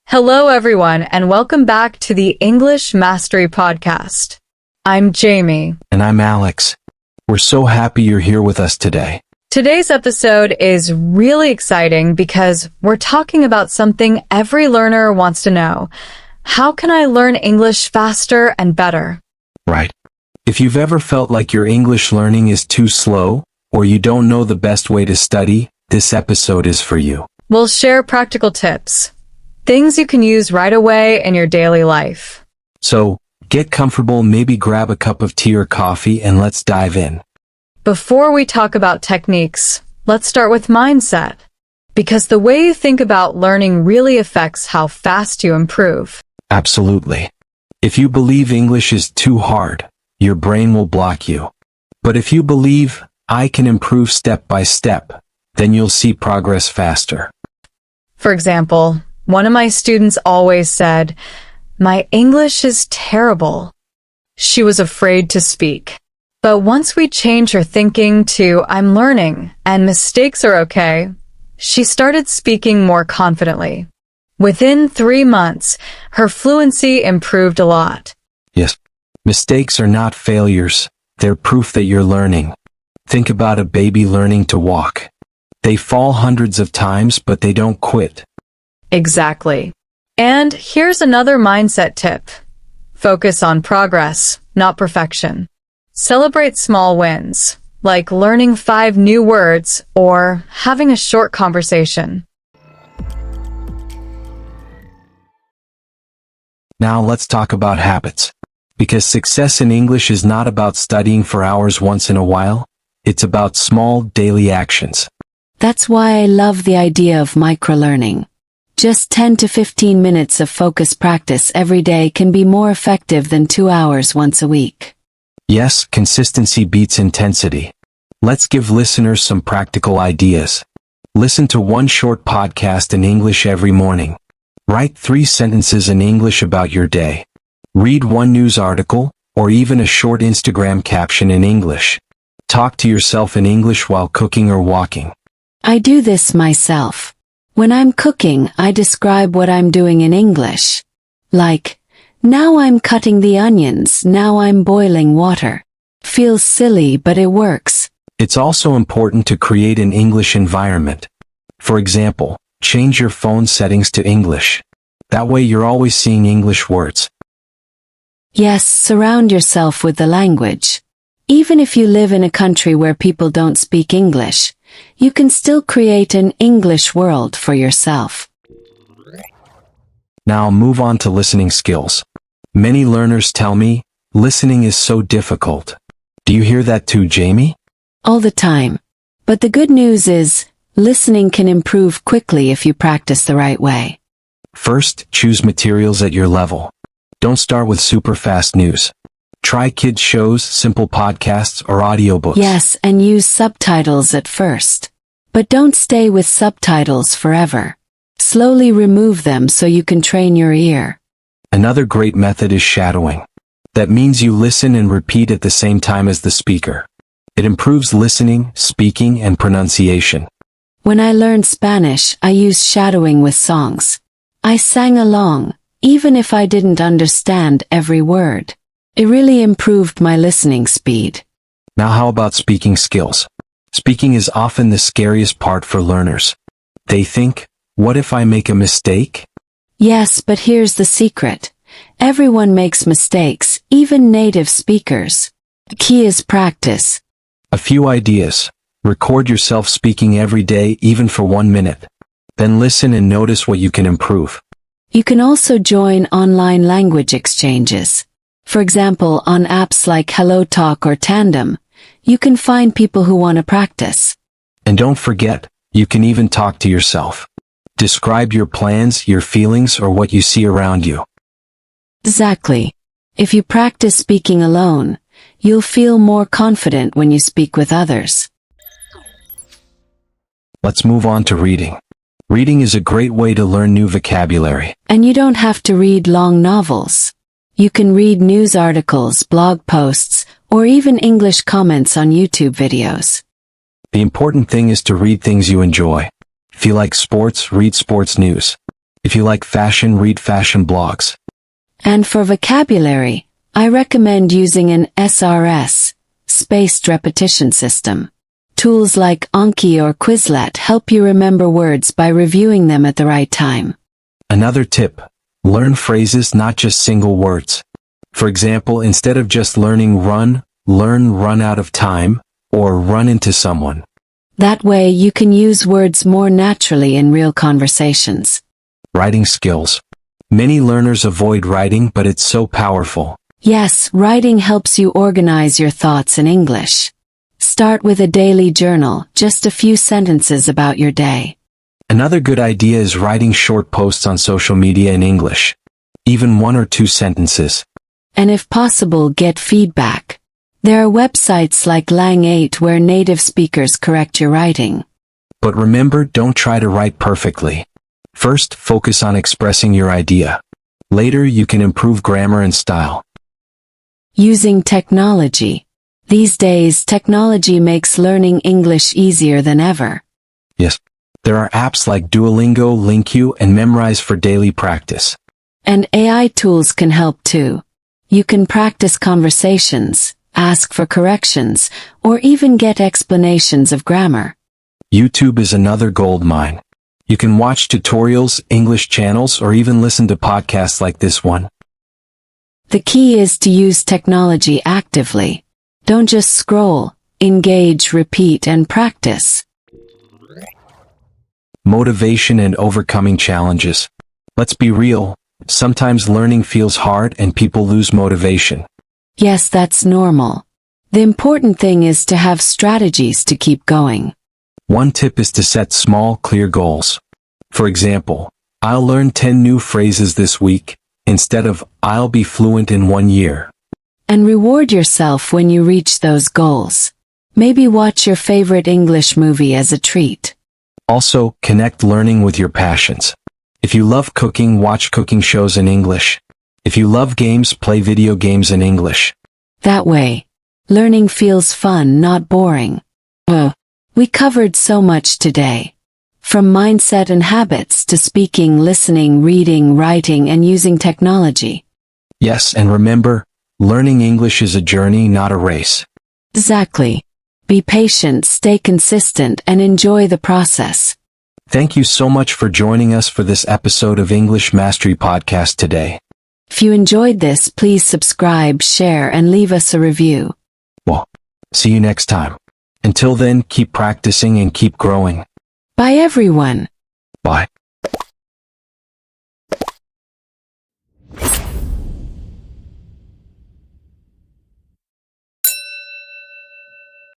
Hello, everyone, and welcome back to the English Mastery Podcast. I'm Jamie. And I'm Alex. We're so happy you're here with us today. Today's episode is really exciting because we're talking about something every learner wants to know. How can I learn English faster and better? Right. If you've ever felt like your English learning is too slow, or you don't know the best way to study, this episode is for you. We'll share practical tips, things you can use right away in your daily life. So, get comfortable, maybe grab a cup of tea or coffee, and let's dive in. Before we talk about techniques, let's start with mindset, because the way you think about learning really affects how fast you improve. Absolutely. If you believe English is too hard, your brain will block you. But if you believe, I can improve step by step, then you'll see progress faster. For example, one of my students always said, "My English is terrible." She was afraid to speak. But once we changed her thinking to "I'm learning and mistakes are okay," she started speaking more confidently. Within 3 months, her fluency improved a lot. Yes. Mistakes are not failures. They're proof that you're learning. Think about a baby learning to walk. They fall hundreds of times, but they don't quit. Exactly. And here's another mindset tip. Focus on progress, not perfection. Celebrate small wins, like learning 5 new words or having a short conversation. Now let's talk about habits. Because success in English is not about studying for hours once in a while, it's about small daily actions. That's why I love the idea of microlearning. Just 10 to 15 minutes of focused practice every day can be more effective than 2 hours once a week. Yes, consistency beats intensity. Let's give listeners some practical ideas. Listen to one short podcast in English every morning. Write 3 sentences in English about your day. Read 1 news article, or even a short Instagram caption in English. Talk to yourself in English while cooking or walking. I do this myself. When I'm cooking, I describe what I'm doing in English. Like, now I'm cutting the onions, now I'm boiling water. Feels silly, but it works. It's also important to create an English environment. For example, change your phone settings to English. That way you're always seeing English words. Yes, surround yourself with the language. Even if you live in a country where people don't speak English, you can still create an English world for yourself. Now move on to listening skills. Many learners tell me, listening is so difficult. Do you hear that too, Jamie? All the time. But the good news is, listening can improve quickly if you practice the right way. First, choose materials at your level. Don't start with super fast news. Try kids shows, simple podcasts, or audiobooks. Yes, and use subtitles at first. But don't stay with subtitles forever. Slowly remove them so you can train your ear. Another great method is shadowing. That means you listen and repeat at the same time as the speaker. It improves listening, speaking, and pronunciation. When I learned Spanish, I used shadowing with songs. I sang along, even if I didn't understand every word. It really improved my listening speed. Now how about speaking skills? Speaking is often the scariest part for learners. They think, what if I make a mistake? Yes, but here's the secret. Everyone makes mistakes, even native speakers. The key is practice. A few ideas. Record yourself speaking every day, even for 1 minute. Then listen and notice what you can improve. You can also join online language exchanges. For example, on apps like HelloTalk or Tandem, you can find people who want to practice. And don't forget, you can even talk to yourself. Describe your plans, your feelings, or what you see around you. Exactly. If you practice speaking alone, you'll feel more confident when you speak with others. Let's move on to reading. Reading is a great way to learn new vocabulary. And you don't have to read long novels. You can read news articles, blog posts, or even English comments on YouTube videos. The important thing is to read things you enjoy. If you like sports, read sports news. If you like fashion, read fashion blogs. And for vocabulary, I recommend using an SRS, spaced repetition system. Tools like Anki or Quizlet help you remember words by reviewing them at the right time. Another tip: learn phrases, not just single words. For example, instead of just learning run, learn run out of time, or run into someone. That way you can use words more naturally in real conversations. Writing skills. Many learners avoid writing, but it's so powerful. Yes, writing helps you organize your thoughts in English. Start with a daily journal, just a few sentences about your day. Another good idea is writing short posts on social media in English. Even 1 or 2 sentences. And if possible, get feedback. There are websites like Lang8 where native speakers correct your writing. But remember, don't try to write perfectly. First, focus on expressing your idea. Later, you can improve grammar and style. Using technology. These days, technology makes learning English easier than ever. Yes, there are apps like Duolingo, LingQ, and Memrise for daily practice. And AI tools can help too. You can practice conversations, ask for corrections, or even get explanations of grammar. YouTube is another gold mine. You can watch tutorials, English channels, or even listen to podcasts like this one. The key is to use technology actively. Don't just scroll, engage, repeat, and practice. Motivation and overcoming challenges. Let's be real. Sometimes learning feels hard and people lose motivation. Yes, that's normal. The important thing is to have strategies to keep going. One tip is to set small, clear goals. For example, I'll learn 10 new phrases this week, instead of I'll be fluent in 1 year. And reward yourself when you reach those goals. Maybe watch your favorite English movie as a treat. Also, connect learning with your passions. If you love cooking, watch cooking shows in English. If you love games, play video games in English. That way, learning feels fun, not boring. We covered so much today. From mindset and habits to speaking, listening, reading, writing, and using technology. Yes, and remember, learning English is a journey, not a race. Exactly. Be patient, stay consistent, and enjoy the process. Thank you so much for joining us for this episode of English Mastery Podcast today. If you enjoyed this, please subscribe, share, and leave us a review. Well, see you next time. Until then, keep practicing and keep growing. Bye everyone. Bye.